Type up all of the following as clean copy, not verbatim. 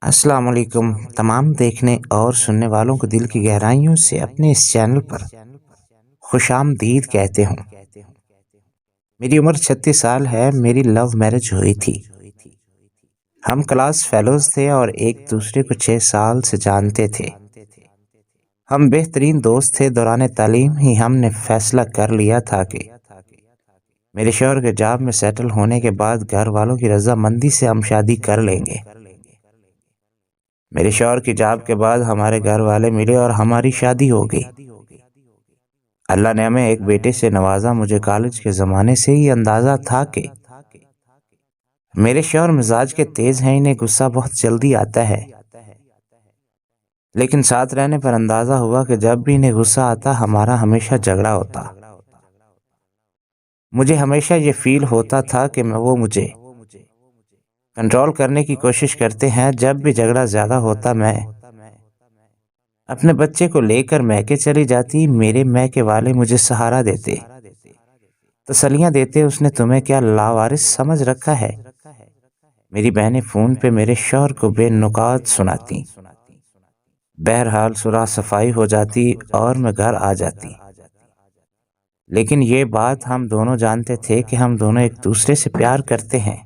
السلام علیکم تمام دیکھنے اور سننے والوں کو دل کی گہرائیوں سے اپنے اس چینل پر خوش آمدید کہتے ہوں۔ میری عمر 36 سال ہے۔ میری لو میرج ہوئی تھی۔ ہم کلاس فیلوز تھے اور ایک دوسرے کو 6 سال سے جانتے تھے۔ ہم بہترین دوست تھے۔ دوران تعلیم ہی ہم نے فیصلہ کر لیا تھا کہ میرے شوہر کے جاب میں سیٹل ہونے کے بعد گھر والوں کی رضامندی سے ہم شادی کر لیں گے۔ میرے شوہر کی جاب کے بعد ہمارے گھر والے ملے اور ہماری شادی ہو گئی۔ اللہ نے ہمیں ایک بیٹے سے نوازا۔ مجھے کالج کے زمانے سے ہی اندازہ تھا کہ میرے شوہر مزاج کے تیز ہیں، انہیں غصہ بہت جلدی آتا ہے، لیکن ساتھ رہنے پر اندازہ ہوا کہ جب بھی انہیں غصہ آتا ہمارا ہمیشہ جھگڑا ہوتا۔ مجھے ہمیشہ یہ فیل ہوتا تھا کہ وہ مجھے کنٹرول کرنے کی کوشش کرتے ہیں۔ جب بھی جھگڑا زیادہ ہوتا میں اپنے بچے کو لے کر میکے چلی جاتی۔ میرے میکے والے مجھے سہارا دیتے، تسلیاں دیتے، اس نے تمہیں کیا لاوارث سمجھ رکھا ہے۔ میری بہنیں فون پہ میرے شوہر کو بے نکات سناتی۔ بہرحال صلح صفائی ہو جاتی اور میں گھر آ جاتی، لیکن یہ بات ہم دونوں جانتے تھے کہ ہم دونوں ایک دوسرے سے پیار کرتے ہیں،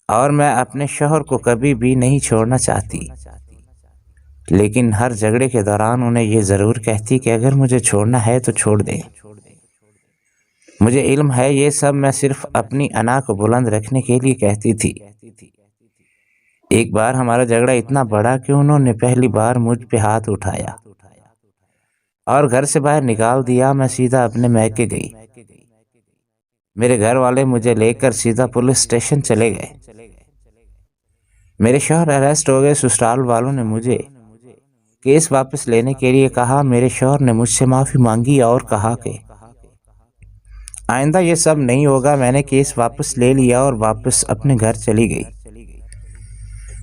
اور میں اپنے شوہر کو کبھی بھی نہیں چھوڑنا چاہتی، لیکن ہر جھگڑے کے دوران انہیں یہ ضرور کہتی کہ اگر مجھے چھوڑنا ہے تو چھوڑ دیں۔ مجھے علم ہے یہ سب میں صرف اپنی انا کو بلند رکھنے کے لیے کہتی تھی۔ ایک بار ہمارا جھگڑا اتنا بڑا کہ انہوں نے پہلی بار مجھ پہ ہاتھ اٹھایا اور گھر سے باہر نکال دیا۔ میں سیدھا اپنے میکے گئی۔ میرے گھر والے مجھے لے کر سیدھا پولیس اسٹیشن چلے گئے۔ میرے شوہر اریسٹ ہو گئے۔ سسرال والوں نے مجھے کیس واپس لینے کے لیے کہا۔ میرے شوہر نے مجھ سے معافی مانگی اور کہا کہ آئندہ یہ سب نہیں ہوگا۔ میں نے کیس واپس لے لیا اور واپس اپنے گھر چلی گئی۔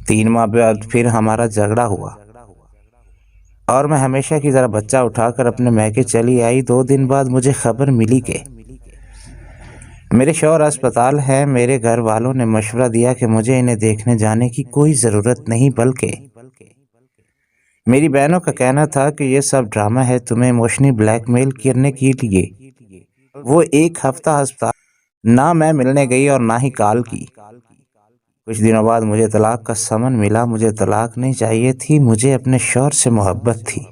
3 ماہ بعد پھر ہمارا جھگڑا ہوا اور میں ہمیشہ کی طرح بچہ اٹھا کر اپنے میکے چلی آئی۔ 2 دن بعد مجھے خبر ملی کہ میرے شوہر اسپتال ہیں۔ میرے گھر والوں نے مشورہ دیا کہ مجھے انہیں دیکھنے جانے کی کوئی ضرورت نہیں، بلکہ میری بہنوں کا کہنا تھا کہ یہ سب ڈرامہ ہے، تمہیں ایموشنلی بلیک میل کرنے کے لیے۔ وہ 1 ہفتہ ہسپتال نہ میں ملنے گئی اور نہ ہی کال کی۔ کچھ دنوں بعد مجھے طلاق کا سمن ملا۔ مجھے طلاق نہیں چاہیے تھی، مجھے اپنے شوہر سے محبت تھی۔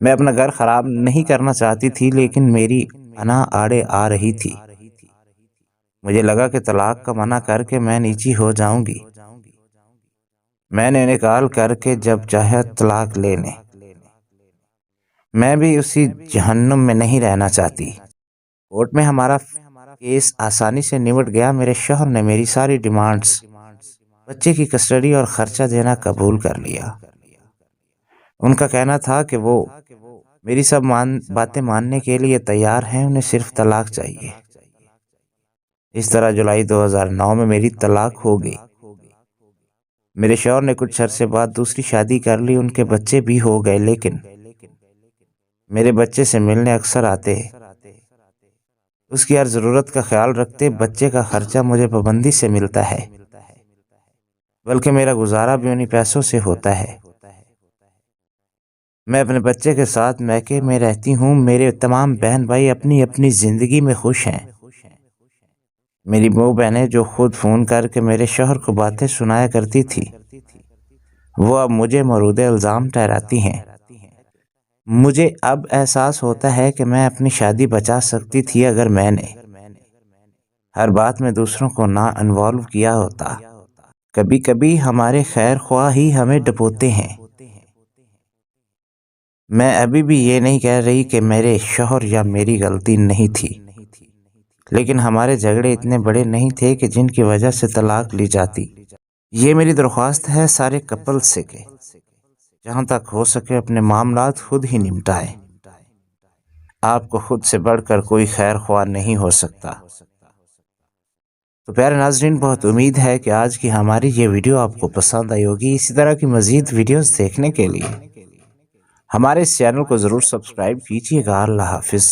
میں اپنا گھر خراب نہیں کرنا چاہتی تھی، لیکن میری انا آڑے آ رہی تھی۔ مجھے لگا کہ طلاق کا منع کر کے میں نیچی ہو جاؤں گی۔ میں نے انہیں کال کر کے جب چاہے طلاق لے لیں، میں بھی اسی جہنم میں نہیں رہنا چاہتی۔ کورٹ میں ہمارا کیس آسانی سے نمٹ گیا۔ میرے شوہر نے میری ساری ڈیمانڈز، بچے کی کسٹڈی اور خرچہ دینا قبول کر لیا۔ ان کا کہنا تھا کہ وہ میری سب باتیں ماننے کے لیے تیار ہیں، انہیں صرف طلاق چاہیے۔ اس طرح جولائی 2009 میں میری طلاق ہو گئی۔ میرے شوہر نے کچھ عرصے بعد دوسری شادی کر لی، ان کے بچے بھی ہو گئے، لیکن میرے بچے سے ملنے اکثر آتے، اس کی ہر ضرورت کا خیال رکھتے۔ بچے کا خرچہ مجھے پابندی سے ملتا ہے، بلکہ میرا گزارا بھی انہی پیسوں سے ہوتا ہے۔ میں اپنے بچے کے ساتھ میکے میں رہتی ہوں۔ میرے تمام بہن بھائی اپنی اپنی زندگی میں خوش ہیں۔ میری وہ بہنیں جو خود فون کر کے میرے شوہر کو باتیں سنایا کرتی تھی، وہ اب مجھے مورد الزام ٹھہراتی ہیں۔ مجھے اب احساس ہوتا ہے کہ میں اپنی شادی بچا سکتی تھی اگر میں نے ہر بات میں دوسروں کو نہ انوالو کیا ہوتا۔ کبھی کبھی ہمارے خیر خواہ ہی ہمیں ڈبوتے ہیں۔ میں ابھی بھی یہ نہیں کہہ رہی کہ میرے شوہر یا میری غلطی نہیں تھی، لیکن ہمارے جھگڑے اتنے بڑے نہیں تھے کہ جن کی وجہ سے طلاق لی جاتی۔ یہ میری درخواست ہے سارے کپل سے کہ جہاں تک ہو سکے اپنے معاملات خود ہی نمٹائیں۔ آپ کو خود سے بڑھ کر کوئی خیر خواہ نہیں ہو سکتا۔ تو پیارے ناظرین، بہت امید ہے کہ آج کی ہماری یہ ویڈیو آپ کو پسند آئی ہوگی۔ اسی طرح کی مزید ویڈیوز دیکھنے کے لیے ہمارے اس چینل کو ضرور سبسکرائب کیجیے گا۔ اللہ حافظ۔